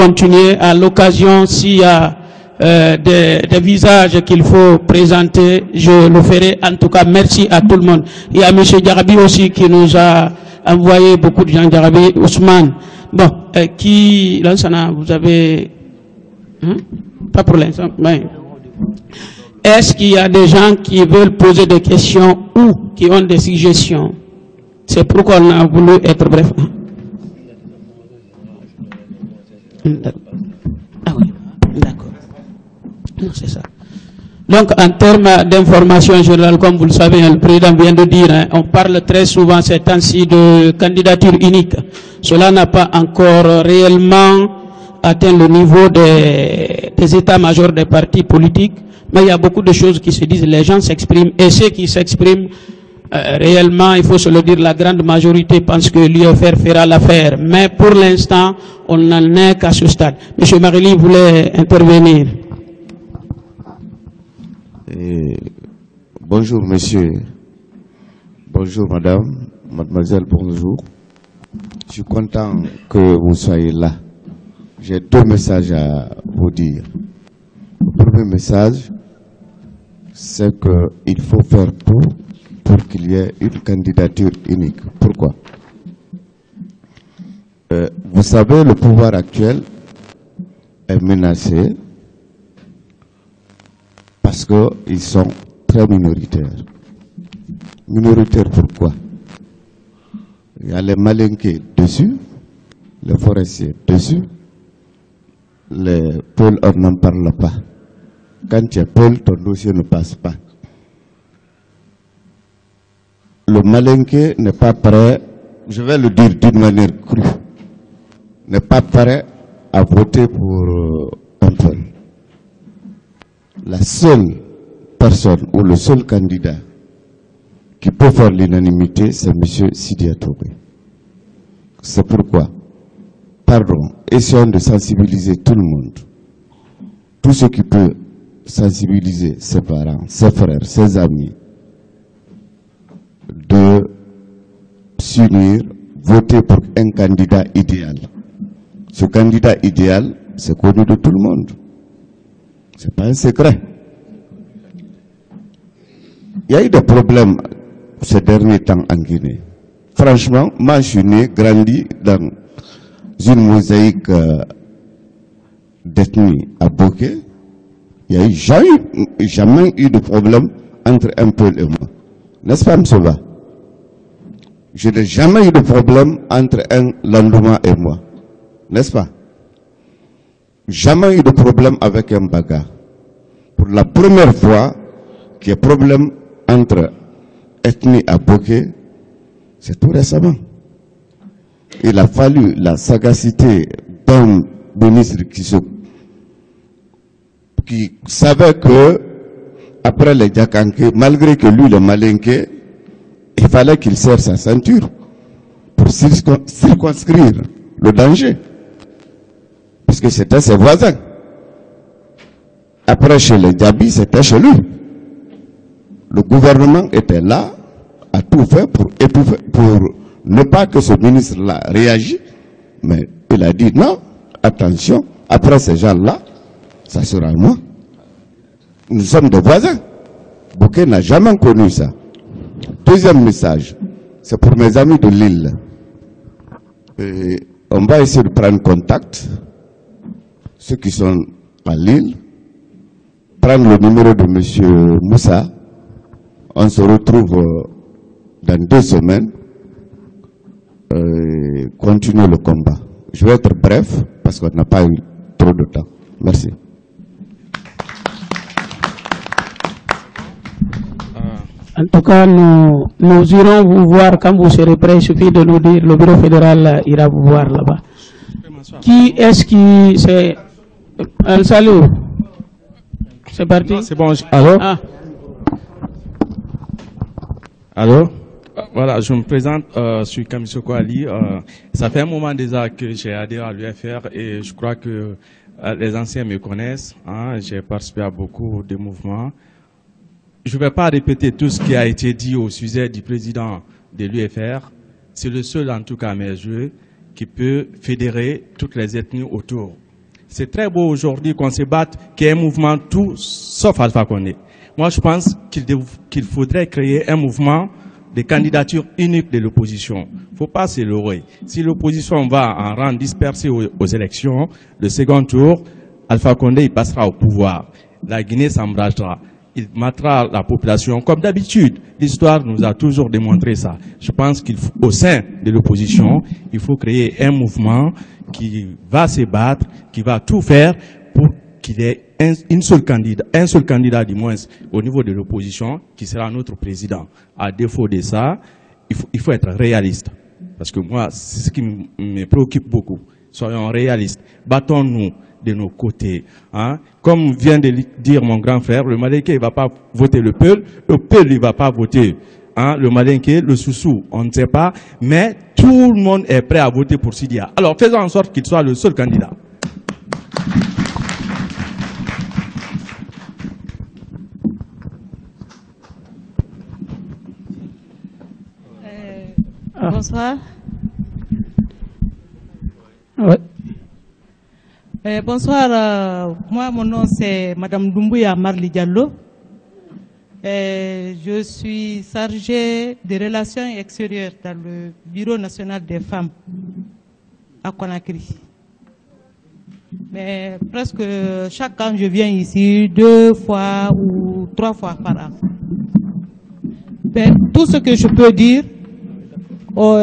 continuer. À l'occasion, s'il y a des visages qu'il faut présenter, je le ferai. En tout cas, merci à tout le monde. Il y a M. Diarabi aussi qui nous a envoyé beaucoup de gens. Diarabi, Ousmane. Bon, qui, là, vous avez... Hein? Pas pour l'instant, mais... Est-ce qu'il y a des gens qui veulent poser des questions ou qui ont des suggestions? C'est pourquoi on a voulu être bref. Ah oui, d'accord. C'est ça. Donc, en termes d'information générale, comme vous le savez, le président vient de dire, hein, on parle très souvent ces temps-ci de candidature unique. Cela n'a pas encore réellement atteint le niveau des états-majors des partis politiques, mais il y a beaucoup de choses qui se disent, les gens s'expriment, et ceux qui s'expriment, réellement, il faut se le dire, la grande majorité pense que l'UFR fera l'affaire. Mais pour l'instant, on n'en est qu'à ce stade. M. Marili voulait intervenir. Bonjour monsieur, bonjour madame, mademoiselle, bonjour. Je suis content que vous soyez là. J'ai deux messages à vous dire. Le premier message, c'est qu'il faut faire tout pour qu'il y ait une candidature unique. Pourquoi? Vous savez, le pouvoir actuel est menacé parce qu'ils sont très minoritaires. Minoritaires pourquoi? Il y a les malinqués dessus, les forestiers dessus, les pôles, on n'en parle pas. Quand tu es pôle, ton dossier ne passe pas. Le malinqué n'est pas prêt, je vais le dire d'une manière crue, n'est pas prêt à voter pour un pôle. La seule personne ou le seul candidat qui peut faire l'unanimité, c'est M. Sidia Touré. C'est pourquoi, pardon, essayons de sensibiliser tout le monde. Tout ce qui peut sensibiliser ses parents, ses frères, ses amis, de s'unir, voter pour un candidat idéal. Ce candidat idéal, c'est connu de tout le monde. Ce n'est pas un secret. Il y a eu des problèmes ces derniers temps en Guinée. Franchement, moi je suis né, grandi dans une mosaïque d'ethnie à Boké. Il n'y a eu jamais eu de problème entre un peuple et moi. N'est-ce pas, M. Ba? Je n'ai jamais eu de problème entre un Landouma et moi. N'est-ce pas? Jamais eu de problème avec un Baga. Pour la première fois qu'il y a problème entre ethnie à Boké, c'est tout récemment. Il a fallu la sagacité d'un ministre qui savait que, après les Diakanké, malgré que lui, le Malinké, il fallait qu'il serre sa ceinture pour circonscrire le danger. Parce que c'était ses voisins. Après, chez les Djabi, c'était chez lui. Le gouvernement était là, a tout fait pour étouffer, pour ne pas que ce ministre-là réagisse. Mais il a dit non, attention, après ces gens-là, ça sera moi. Nous sommes des voisins. Bouquet n'a jamais connu ça. Deuxième message, c'est pour mes amis de Lille. On va essayer de prendre contact, ceux qui sont à Lille, prendre le numéro de M. Moussa. On se retrouve dans 2 semaines, continuer le combat. Je vais être bref parce qu'on n'a pas eu trop de temps. Merci. En tout cas, nous irons vous voir quand vous serez prêts. Il suffit de nous dire, le bureau fédéral ira vous voir là-bas. Qui est-ce qui... C'est... Salut. C'est parti. C'est bon. Allô? Ah. Allô? Voilà, je me présente, je suis Kamisoko Ali. Ça fait un moment déjà que j'ai adhéré à l'UFR et je crois que les anciens me connaissent. Hein, j'ai participé à beaucoup de mouvements. Je ne vais pas répéter tout ce qui a été dit au sujet du président de l'UFR. C'est le seul, en tout cas à mes yeux, qui peut fédérer toutes les ethnies autour c'est très beau aujourd'hui qu'on se batte, qu'il y ait un mouvement tout sauf Alpha Condé. Moi, je pense qu'il faudrait créer un mouvement de candidature unique de l'opposition. Il ne faut pas se leurrer. Si l'opposition va en rang dispersé aux élections, le second tour, Alpha Condé il passera au pouvoir. La Guinée s'embragera. Il matera la population. Comme d'habitude, l'histoire nous a toujours démontré ça. Je pense qu'au sein de l'opposition, il faut créer un mouvement qui va se battre, qui va tout faire pour qu'il y ait un seul candidat du moins au niveau de l'opposition qui sera notre président. À défaut de ça, il faut être réaliste. Parce que moi, c'est ce qui me préoccupe beaucoup. Soyons réalistes. Battons-nous de nos côtés. Hein. Comme vient de dire mon grand frère, le Malinké ne va pas voter le Peul ne va pas voter le Malinké, le Soussou, on ne sait pas, mais tout le monde est prêt à voter pour Sidia. Alors faisons en sorte qu'il soit le seul candidat. Bonsoir. Ouais. Bonsoir, moi mon nom c'est Madame Doumbouya Marli Diallo. Je suis chargée des relations extérieures dans le Bureau national des femmes à Conakry. Mais presque chaque an je viens ici 2 fois ou 3 fois par an. Mais tout ce que je peux dire, pour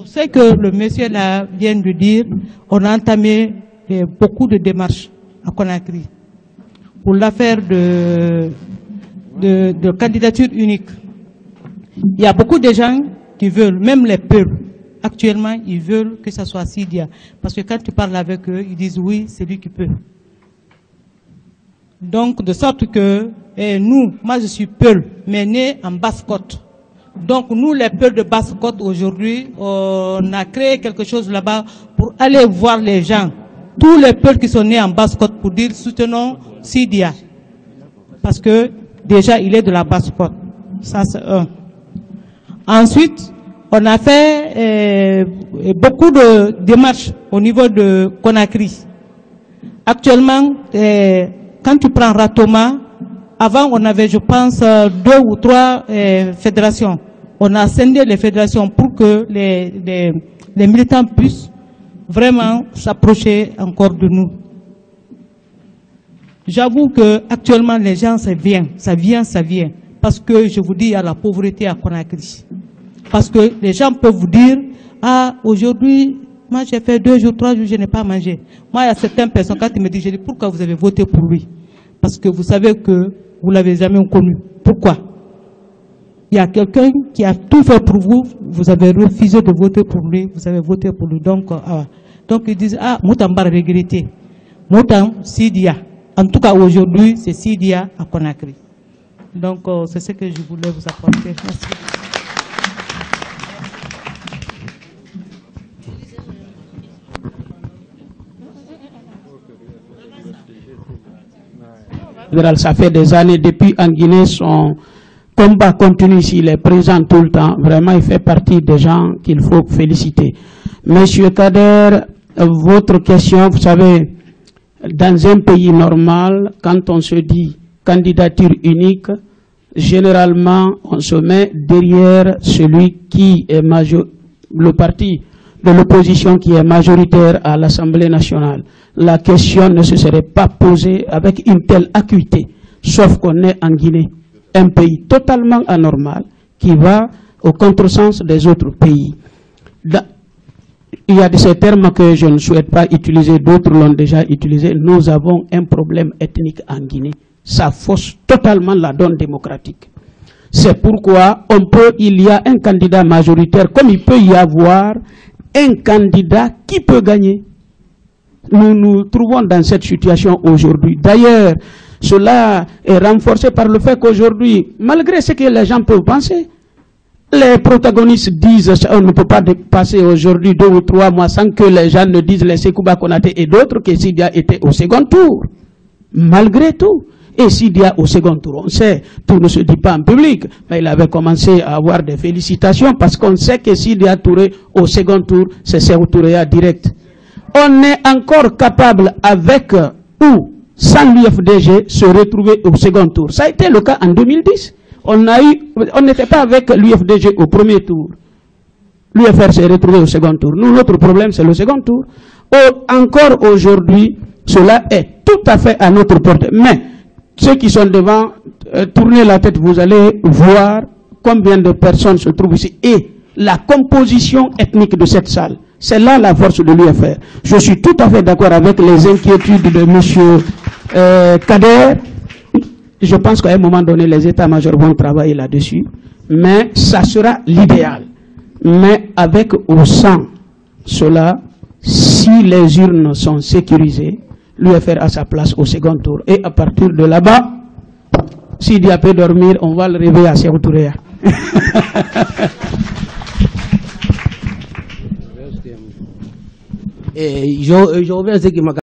ce que le monsieur là vient de dire, on a entamé beaucoup de démarches à Conakry pour l'affaire de candidature unique. Il y a beaucoup de gens qui veulent, même les peuples, actuellement, ils veulent que ça soit Sidia. Parce que quand tu parles avec eux, ils disent oui, c'est lui qui peut. Donc, de sorte que nous, moi je suis Peul, mais né en Basse-Côte. Donc nous, les Peuls de Basse-Côte aujourd'hui, on a créé quelque chose là-bas pour aller voir les gens. Tous les Peuls qui sont nés en Basse-Côte pour dire soutenons Sidia. Parce que déjà il est de la Basse-Côte. Ça c'est un. Ensuite, on a fait beaucoup de démarches au niveau de Conakry. Actuellement, quand tu prends Ratoma, avant on avait, je pense, 2 ou 3 fédérations. On a scindé les fédérations pour que les militants puissent vraiment s'approcher encore de nous. J'avoue que actuellement les gens, ça vient. Parce que je vous dis, il y a la pauvreté à Conakry. Parce que les gens peuvent vous dire, ah, aujourd'hui, moi j'ai fait 2 jours, 3 jours, je n'ai pas mangé. Moi, il y a certaines personnes, quand ils me disent, je dis, pourquoi vous avez voté pour lui? Parce que vous savez que vous ne l'avez jamais connu. Pourquoi? Il y a quelqu'un qui a tout fait pour vous, vous avez refusé de voter pour lui, vous avez voté pour lui. Donc ils disent, ah, Moutam va regretter. Moutam, Sidia. En tout cas, aujourd'hui, c'est Sidia à Conakry. Donc, c'est ce que je voulais vous apporter. Merci. Ça fait des années, depuis en Guinée, son combat continue s'il est présent tout le temps. Vraiment, il fait partie des gens qu'il faut féliciter. Monsieur Kader, votre question, vous savez, dans un pays normal, quand on se dit candidature unique, généralement, on se met derrière celui qui est le parti de l'opposition qui est majoritaire à l'Assemblée nationale. La question ne se serait pas posée avec une telle acuité, sauf qu'on est en Guinée, un pays totalement anormal qui va au contresens des autres pays. Il y a de ces termes que je ne souhaite pas utiliser, d'autres l'ont déjà utilisé. Nous avons un problème ethnique en Guinée. Ça fausse totalement la donne démocratique. C'est pourquoi il y a un candidat majoritaire, comme il peut y avoir un candidat qui peut gagner. Nous nous trouvons dans cette situation aujourd'hui. D'ailleurs, cela est renforcé par le fait qu'aujourd'hui, malgré ce que les gens peuvent penser, les protagonistes disent on ne peut pas dépasser aujourd'hui 2 ou 3 mois sans que les gens ne disent les Sekouba Konaté et d'autres que Sidia était au second tour. Malgré tout. Et Sidia au second tour, on sait, tout ne se dit pas en public, mais il avait commencé à avoir des félicitations parce qu'on sait que Sidia Touré au second tour, c'est Sékou Touréa direct. on est encore capable, avec ou sans l'UFDG, se retrouver au second tour. Ça a été le cas en 2010. On n'était pas avec l'UFDG au premier tour. L'UFR s'est retrouvé au second tour. Nous, notre problème, c'est le second tour. Encore aujourd'hui, cela est tout à fait à notre portée. Mais ceux qui sont devant, tournez la tête, vous allez voir combien de personnes se trouvent ici. Et la composition ethnique de cette salle, c'est là la force de l'UFR. Je suis tout à fait d'accord avec les inquiétudes de M. Kader. Je pense qu'à un moment donné, les états-majors vont travailler là-dessus. Mais ça sera l'idéal. Mais avec au sang, cela, si les urnes sont sécurisées, l'UFR a sa place au second tour. Et à partir de là-bas, s'il dit à peut dormir, on va le réveiller à Sékou Touré. Je reviens à ce qui m'a